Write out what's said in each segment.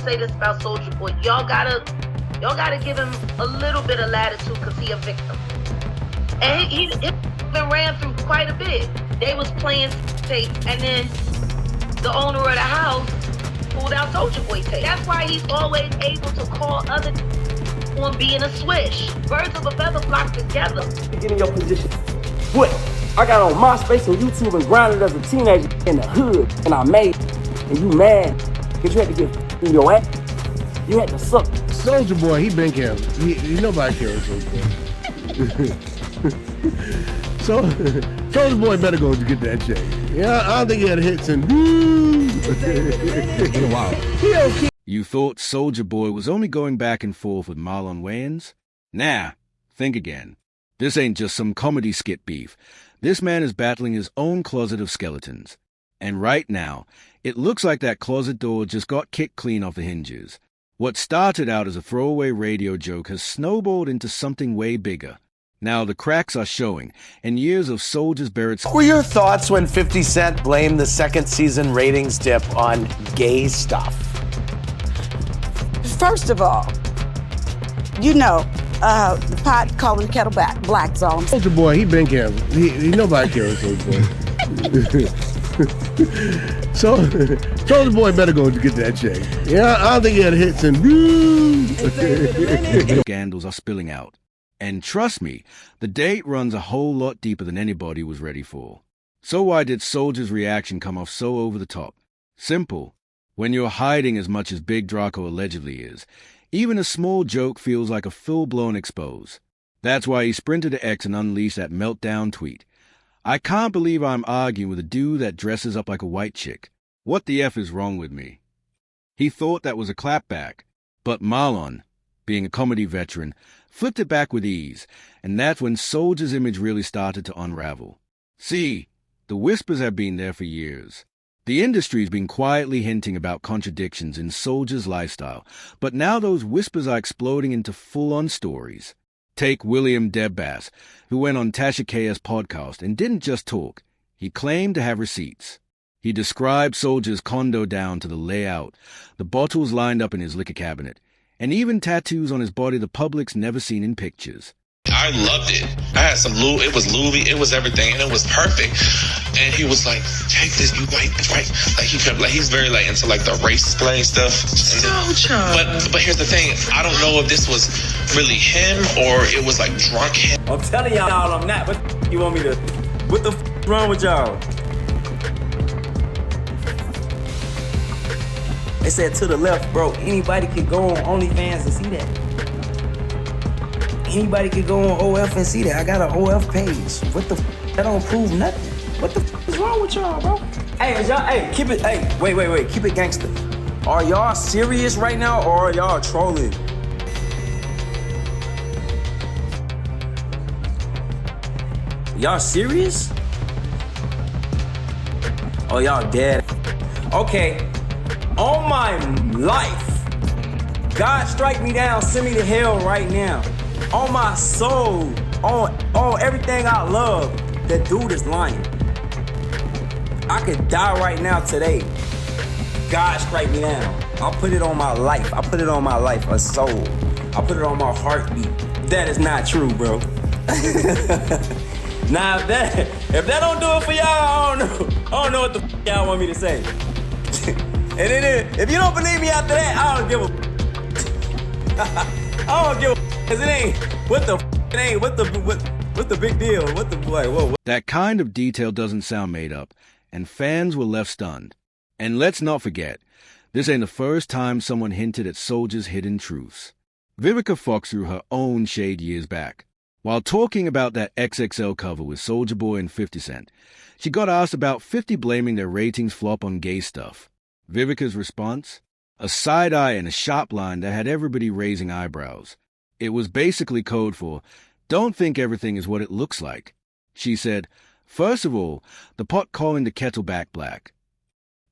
say this about Soulja Boy. Y'all gotta give him a little bit of latitude because he a victim. And he been ran through quite a bit. They was playing tape, and then the owner of the house pulled out Soulja Boy tape. That's why he's always able to call other on being a swish. Birds of a feather flock together. Get in your position. What? I got on MySpace and YouTube and grinded as a teenager in the hood, and I made it. And you mad because you had to get in your ass. You had to suck. Soulja Boy, he been careful. He nobody cares Soulja Boy. So Soulja Boy better go to get that check. Yeah, I don't think he had hits in a while. You thought Soulja Boy was only going back and forth with Marlon Wayans? Nah, think again. This ain't just some comedy skit beef. This man is battling his own closet of skeletons. And right now, it looks like that closet door just got kicked clean off the hinges. What started out as a throwaway radio joke has snowballed into something way bigger. Now the cracks are showing, and years of Soulja's buried... What were your thoughts when 50 Cent blamed the second season ratings dip on gay stuff? First of all, you know, the pot calling the kettle black, so Soulja Boy, he been careful. He nobody cares Soulja Boy. So Soulja Boy better go to get that check. Yeah, I don't think he had hits in Scandals are spilling out. And trust me, the date runs a whole lot deeper than anybody was ready for. So why did Soulja's reaction come off so over the top? Simple. When you're hiding as much as Big Draco allegedly is, even a small joke feels like a full-blown expose. That's why he sprinted to X and unleashed that meltdown tweet. I can't believe I'm arguing with a dude that dresses up like a white chick. What the F is wrong with me? He thought that was a clapback, but Marlon, being a comedy veteran, flipped it back with ease, and that's when Soulja's image really started to unravel. See, the whispers have been there for years. The industry's been quietly hinting about contradictions in Soulja's lifestyle, but now those whispers are exploding into full-on stories. Take William Debbass, who went on Tasha K's podcast and didn't just talk. He claimed to have receipts. He described Soulja's condo down to the layout, the bottles lined up in his liquor cabinet, and even tattoos on his body the public's never seen in pictures. I loved it. I had some it was Louis, it was everything, and it was perfect. And he was like, take this, you white, right? Like he kept like he's very like into like the race play stuff. But here's the thing, I don't know if this was really him or it was like drunk him. I'm telling y'all I'm not. What you want me to? What the wrong with y'all? They said to the left, bro, anybody could go on OnlyFans and see that. Anybody could go on OF and see that. I got an OF page. What the that don't prove nothing. What the is wrong with y'all, bro? Hey, y'all, keep it, wait, keep it gangster. Are y'all serious right now or are y'all trolling? Y'all serious? Oh, y'all dead. Okay. On my life, God strike me down, send me to hell right now. On my soul, on everything I love, that dude is lying. I could die right now today. God strike me down. I'll put it on my life. I put it on my life, a soul. I put it on my heartbeat. That is not true, bro. Now if that don't do it for y'all, I don't know what the y'all want me to say. And then if you don't believe me after that, I don't give a I don't give a cause it ain't what the big deal? Whoa. That kind of detail doesn't sound made up, and fans were left stunned. And let's not forget, this ain't the first time someone hinted at Soulja's hidden truths. Vivica Fox threw her own shade years back. While talking about that XXL cover with Soulja Boy and 50 Cent, she got asked about 50 blaming their ratings flop on gay stuff. Vivica's response? A side eye and a sharp line that had everybody raising eyebrows. It was basically code for, don't think everything is what it looks like. She said, first of all, the pot calling the kettle black.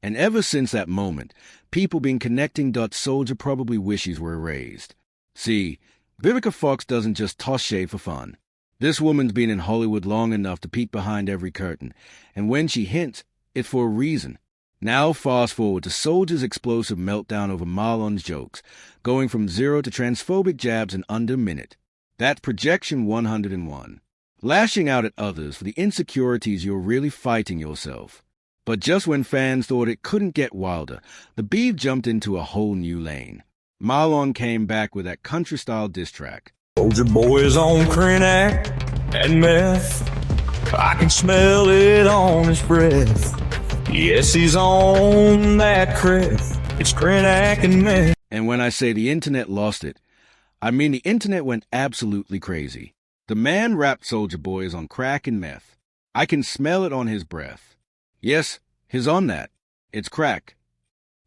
And ever since that moment, people been connecting dots Soulja probably wishes were erased. See, Vivica Fox doesn't just toss shade for fun. This woman's been in Hollywood long enough to peek behind every curtain, and when she hints, it's for a reason. Now fast forward to Soulja's explosive meltdown over Marlon's jokes, going from 0 to transphobic jabs in under a minute. That's projection 101. Lashing out at others for the insecurities you're really fighting yourself. But just when fans thought it couldn't get wilder, the beef jumped into a whole new lane. Marlon came back with that country-style diss track. Soulja Boy's on Krenak and meth. I can smell it on his breath. Yes, he's on that creth. It's Krenak and meth. And when I say the internet lost it, I mean the internet went absolutely crazy. The man rapped Soulja Boy is on crack and meth. I can smell it on his breath. Yes, he's on that. It's crack.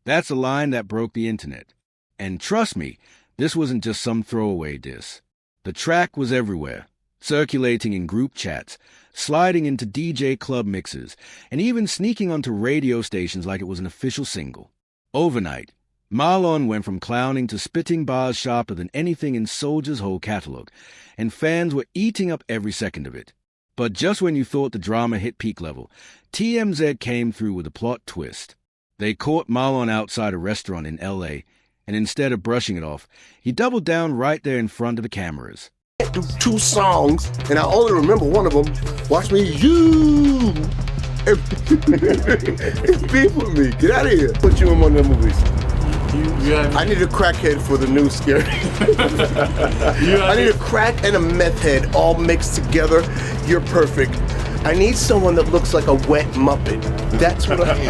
That's a line that broke the internet. And trust me, this wasn't just some throwaway diss. The track was everywhere, circulating in group chats, sliding into DJ club mixes, and even sneaking onto radio stations like it was an official single. Overnight, Marlon went from clowning to spitting bars sharper than anything in Soulja's whole catalog, and fans were eating up every second of it. But just when you thought the drama hit peak level, TMZ came through with a plot twist. They caught Marlon outside a restaurant in L.A., and instead of brushing it off, he doubled down right there in front of the cameras. Do 2 songs, and I only remember one of them. Watch me, you. It's beef with me. Get out of here. Put you in one of the movies. I need a crackhead for the new scary. I need a crack and a meth head all mixed together. You're perfect. I need someone that looks like a wet Muppet. That's what I need.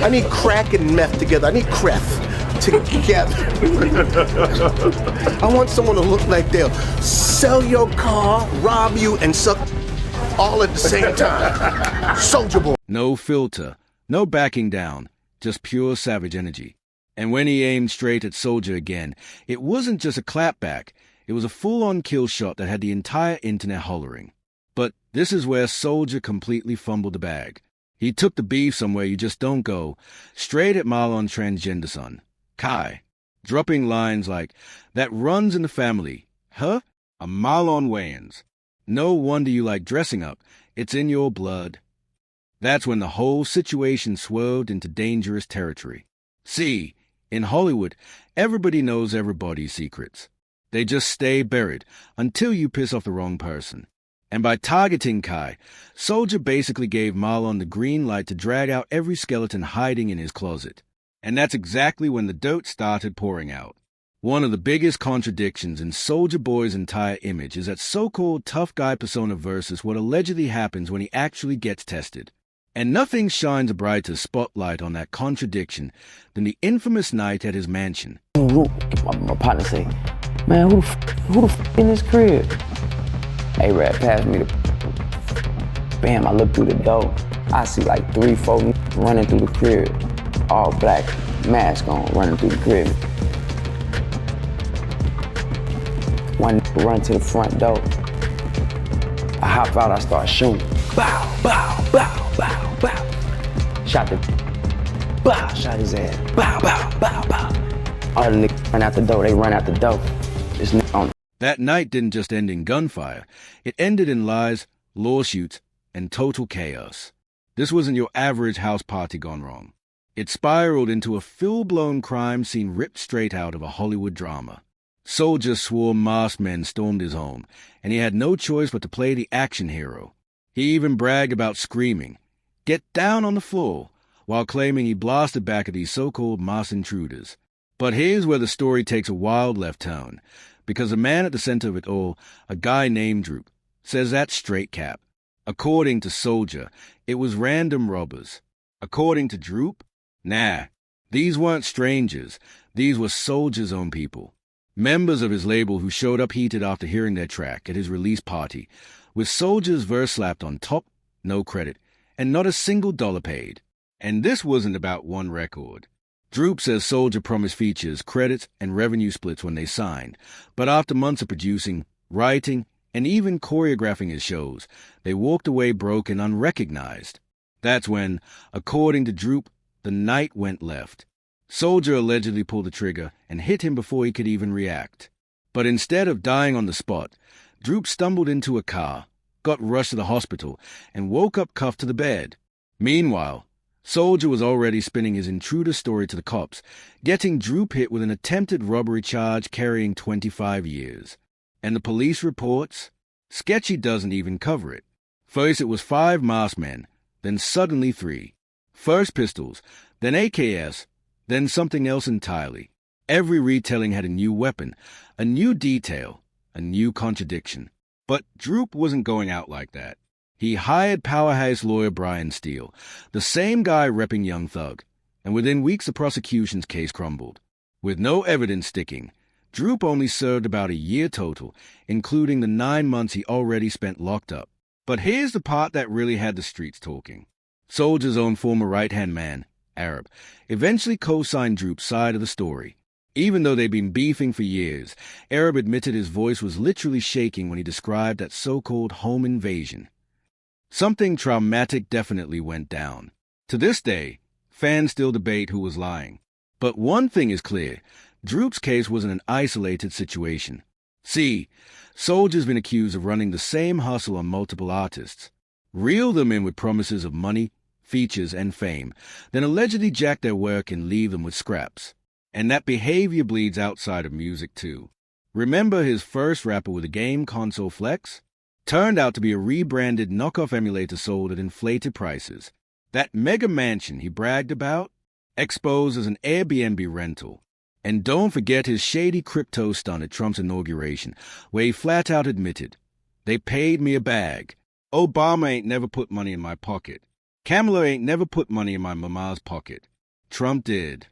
I need crack and meth together. I need creth together. I want someone to look like they'll sell your car, rob you, and suck all at the same time. Soulja Boy. No filter, no backing down, just pure savage energy. And when he aimed straight at Soulja again, it wasn't just a clapback, it was a full-on kill shot that had the entire internet hollering. But this is where Soulja completely fumbled the bag. He took the beef somewhere you just don't go, straight at Marlon's transgender son, Kai, dropping lines like, "That runs in the family. Huh? A Marlon Wayans. No wonder you like dressing up. It's in your blood." That's when the whole situation swerved into dangerous territory. See, in Hollywood, everybody knows everybody's secrets. They just stay buried until you piss off the wrong person. And by targeting Kai, Soulja basically gave Marlon the green light to drag out every skeleton hiding in his closet. And that's exactly when the dirt started pouring out. One of the biggest contradictions in Soulja Boy's entire image is that so-called tough guy persona versus what allegedly happens when he actually gets tested. And nothing shines a brighter spotlight on that contradiction than the infamous night at his mansion. My partner say, "Man, who the f in this crib?" A-Rap passed me the bam, I look through the door. I see like 3, 4 running through the crib. All black, mask on, running through the crib. One run to the front door. I hop out, I start shooting. Bow, bow, bow, bow, bow. Shot the bow, shot his ass. Bow, bow, bow, bow. All the niggas run out the door, they run out the door. This nigga on. That night didn't just end in gunfire. It ended in lies, lawsuits, and total chaos. This wasn't your average house party gone wrong. It spiraled into a full-blown crime scene ripped straight out of a Hollywood drama. Soulja swore masked men stormed his home, and he had no choice but to play the action hero. He even bragged about screaming, "Get down on the floor," while claiming he blasted back at these so-called masked intruders. But here's where the story takes a wild left turn, because the man at the center of it all, a guy named Droop, says that's straight cap. According to Soulja, it was random robbers. According to Droop, nah, these weren't strangers. These were Soulja's own people. Members of his label who showed up heated after hearing their track at his release party, with Soulja's verse slapped on top, no credit, and not a single dollar paid. And this wasn't about one record. Droop says Soulja promised features, credits, and revenue splits when they signed, but after months of producing, writing, and even choreographing his shows, they walked away broke and unrecognized. That's when, according to Droop, the night went left. Soulja allegedly pulled the trigger and hit him before he could even react. But instead of dying on the spot, Droop stumbled into a car, got rushed to the hospital, and woke up cuffed to the bed. Meanwhile, Soulja was already spinning his intruder story to the cops, getting Droop hit with an attempted robbery charge carrying 25 years. And the police reports? Sketchy doesn't even cover it. First it was 5 masked men, then suddenly 3. First pistols, then AKS, then something else entirely. Every retelling had a new weapon, a new detail, a new contradiction. But Droop wasn't going out like that. He hired powerhouse lawyer Brian Steele, the same guy repping Young Thug, and within weeks the prosecution's case crumbled. With no evidence sticking, Droop only served about a year total, including the 9 months he already spent locked up. But here's the part that really had the streets talking. Soulja's own former right-hand man, Arab, eventually co-signed Droop's side of the story. Even though they'd been beefing for years, Arab admitted his voice was literally shaking when he described that so-called home invasion. Something traumatic definitely went down. To this day, fans still debate who was lying. But one thing is clear, Droop's case wasn't an isolated situation. See, Soulja's been accused of running the same hustle on multiple artists. Reel them in with promises of money, features, and fame, then allegedly jack their work and leave them with scraps. And that behavior bleeds outside of music too. Remember his first rapper with a game console flex? Turned out to be a rebranded knockoff emulator sold at inflated prices. That mega mansion he bragged about? Exposed as an Airbnb rental. And don't forget his shady crypto stunt at Trump's inauguration, where he flat out admitted, "They paid me a bag. Obama ain't never put money in my pocket. Kamala ain't never put money in my mama's pocket. Trump did."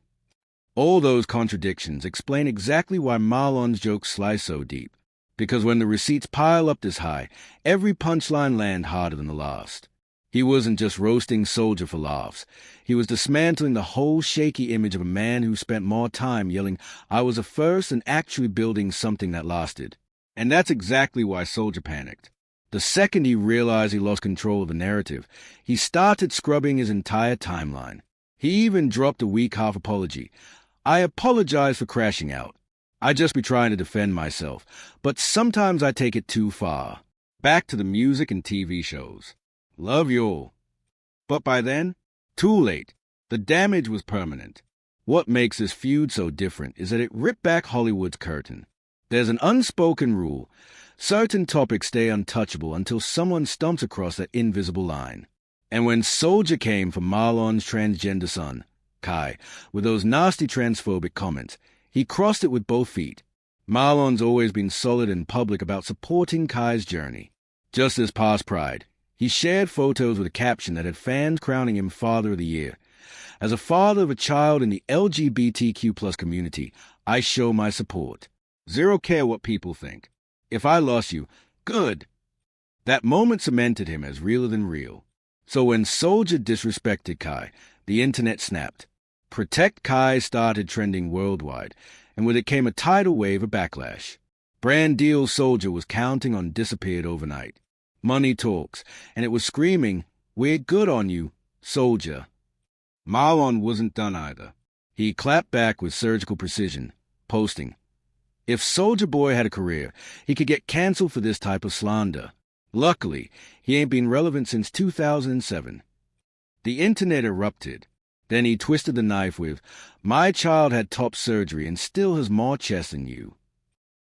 All those contradictions explain exactly why Marlon's jokes slice so deep. Because when the receipts pile up this high, every punchline lands harder than the last. He wasn't just roasting Soulja for laughs. He was dismantling the whole shaky image of a man who spent more time yelling, "I was a first," than actually building something that lasted. And that's exactly why Soulja panicked. The second he realized he lost control of the narrative, he started scrubbing his entire timeline. He even dropped a weak half apology. "I apologize for crashing out. I just be trying to defend myself, but sometimes I take it too far." Back to the music and TV shows. Love you all. But by then, too late. The damage was permanent. What makes this feud so different is that it ripped back Hollywood's curtain. There's an unspoken rule. Certain topics stay untouchable until someone stumps across that invisible line. And when Soulja came for Marlon's transgender son, Kai, with those nasty transphobic comments, he crossed it with both feet. Marlon's always been solid and public about supporting Kai's journey. Just this past Pride, he shared photos with a caption that had fans crowning him Father of the Year. "As a father of a child in the LGBTQ+ community, I show my support. Zero care what people think. If I lost you, good." That moment cemented him as realer than real. So when Soulja disrespected Kai, the internet snapped. Protect Kai started trending worldwide, and with it came a tidal wave of backlash. Brand deals Soulja was counting on disappeared overnight. Money talks, and it was screaming, "We're good on you, Soulja." Marlon wasn't done either. He clapped back with surgical precision, posting, "If Soulja Boy had a career, he could get canceled for this type of slander. Luckily, he ain't been relevant since 2007. The internet erupted. Then he twisted the knife with, "My child had top surgery and still has more chest than you."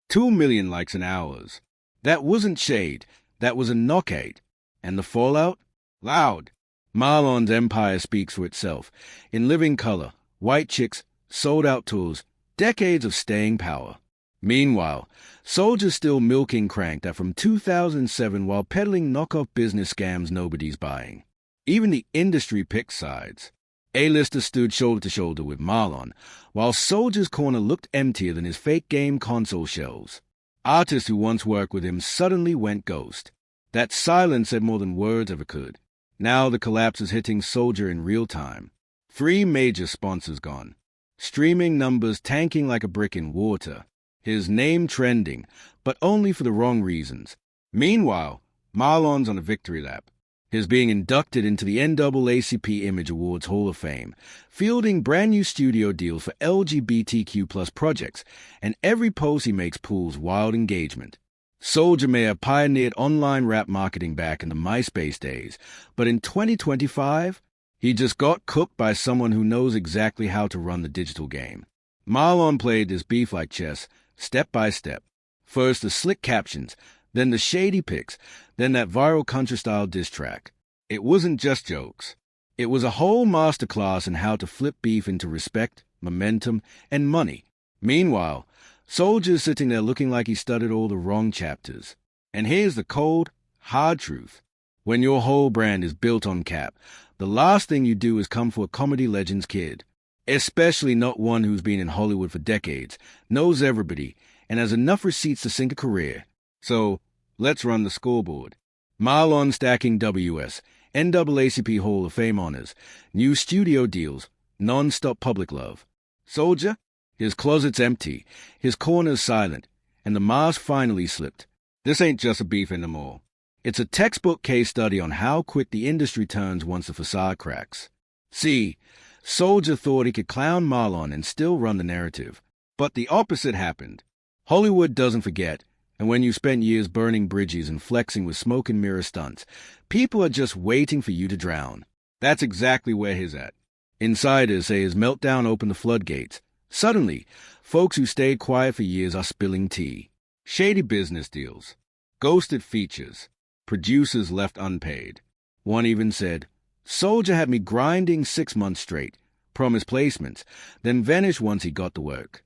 2 million likes in hours. That wasn't shade. That was a knockout. And the fallout? Loud. Marlon's empire speaks for itself. In living color, white chicks, sold-out tours, decades of staying power. Meanwhile, Soulja's still milking Crank that from 2007 while peddling knockoff business scams nobody's buying. Even the industry picked sides. A-listers stood shoulder to shoulder with Marlon, while Soulja's corner looked emptier than his fake game console shelves. Artists who once worked with him suddenly went ghost. That silence said more than words ever could. Now the collapse is hitting Soulja in real time. 3 major sponsors gone. Streaming numbers tanking like a brick in water. His name trending, but only for the wrong reasons. Meanwhile, Marlon's on a victory lap. His being inducted into the NAACP Image Awards Hall of Fame, fielding brand new studio deals for LGBTQ+ projects, and every post he makes pulls wild engagement. Soulja may have pioneered online rap marketing back in the MySpace days, but in 2025, He just got cooked by someone who knows exactly how to run the digital game. Marlon played this beef like chess, step by step. First the slick captions, then the shady pics, then that viral country-style diss track. It wasn't just jokes. It was a whole masterclass in how to flip beef into respect, momentum, and money. Meanwhile, Soulja's sitting there looking like he studied all the wrong chapters. And here's the cold, hard truth. When your whole brand is built on cap, the last thing you do is come for a comedy legend's kid. Especially not one who's been in Hollywood for decades, knows everybody, and has enough receipts to sink a career. So, let's run the scoreboard. Marlon stacking WS, NAACP Hall of Fame honors, new studio deals, non-stop public love. Soulja? His closet's empty, his corner's silent, and the mask finally slipped. This ain't just a beef anymore. It's a textbook case study on how quick the industry turns once the facade cracks. See, Soulja thought he could clown Marlon and still run the narrative. But the opposite happened. Hollywood doesn't forget, and when you spent years burning bridges and flexing with smoke and mirror stunts, people are just waiting for you to drown. That's exactly where he's at. Insiders say his meltdown opened the floodgates. Suddenly, folks who stayed quiet for years are spilling tea. Shady business deals. Ghosted features. Producers left unpaid. One even said, Soulja had me grinding 6 months straight, promised placements, then vanished once he got the work.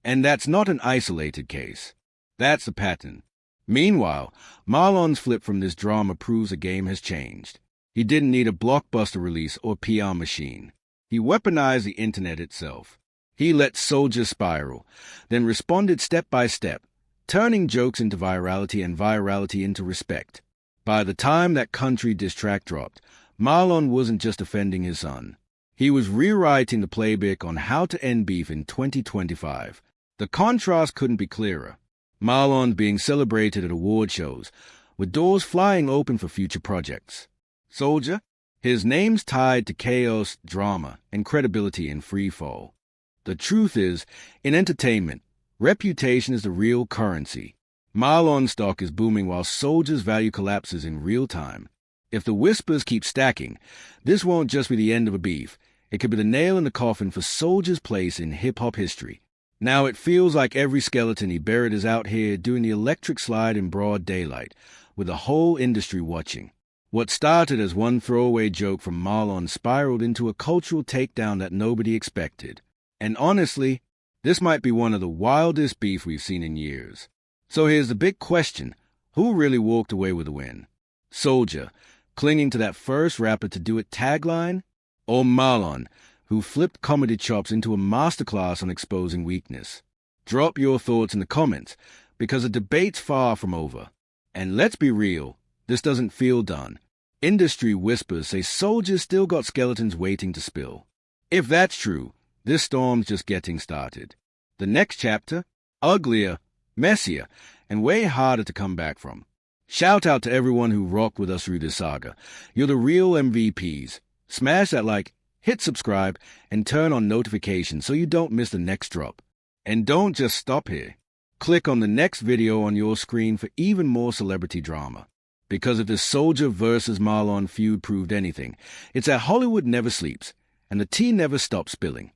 And that's not an isolated case. That's the pattern. Meanwhile, Marlon's flip from this drama proves the game has changed. He didn't need a blockbuster release or PR machine. He weaponized the internet itself. He let Soulja spiral, then responded step by step, turning jokes into virality and virality into respect. By the time that country diss track dropped, Marlon wasn't just offending his son. He was rewriting the playbook on how to end beef in 2025. The contrast couldn't be clearer. Marlon's being celebrated at award shows, with doors flying open for future projects. Soulja? His name's tied to chaos, drama, and credibility in free fall. The truth is, in entertainment, reputation is the real currency. Marlon's stock is booming while Soulja's value collapses in real time. If the whispers keep stacking, this won't just be the end of a beef. It could be the nail in the coffin for Soulja's place in hip-hop history. Now it feels like every skeleton he buried is out here doing the electric slide in broad daylight, with the whole industry watching. What started as one throwaway joke from Marlon spiraled into a cultural takedown that nobody expected. And honestly, this might be one of the wildest beef we've seen in years. So here's the big question. Who really walked away with the win? Soulja, clinging to that first rapper to do it tagline? Or Marlon, who flipped comedy chops into a masterclass on exposing weakness? Drop your thoughts in the comments, because the debate's far from over. And let's be real, this doesn't feel done. Industry whispers say Soulja's still got skeletons waiting to spill. If that's true, this storm's just getting started. The next chapter, uglier, messier, and way harder to come back from. Shout out to everyone who rocked with us through this saga. You're the real MVPs. Smash that like, hit subscribe, and turn on notifications so you don't miss the next drop. And don't just stop here. Click on the next video on your screen for even more celebrity drama. Because if the Soulja versus Marlon feud proved anything, it's that Hollywood never sleeps, and the tea never stops spilling.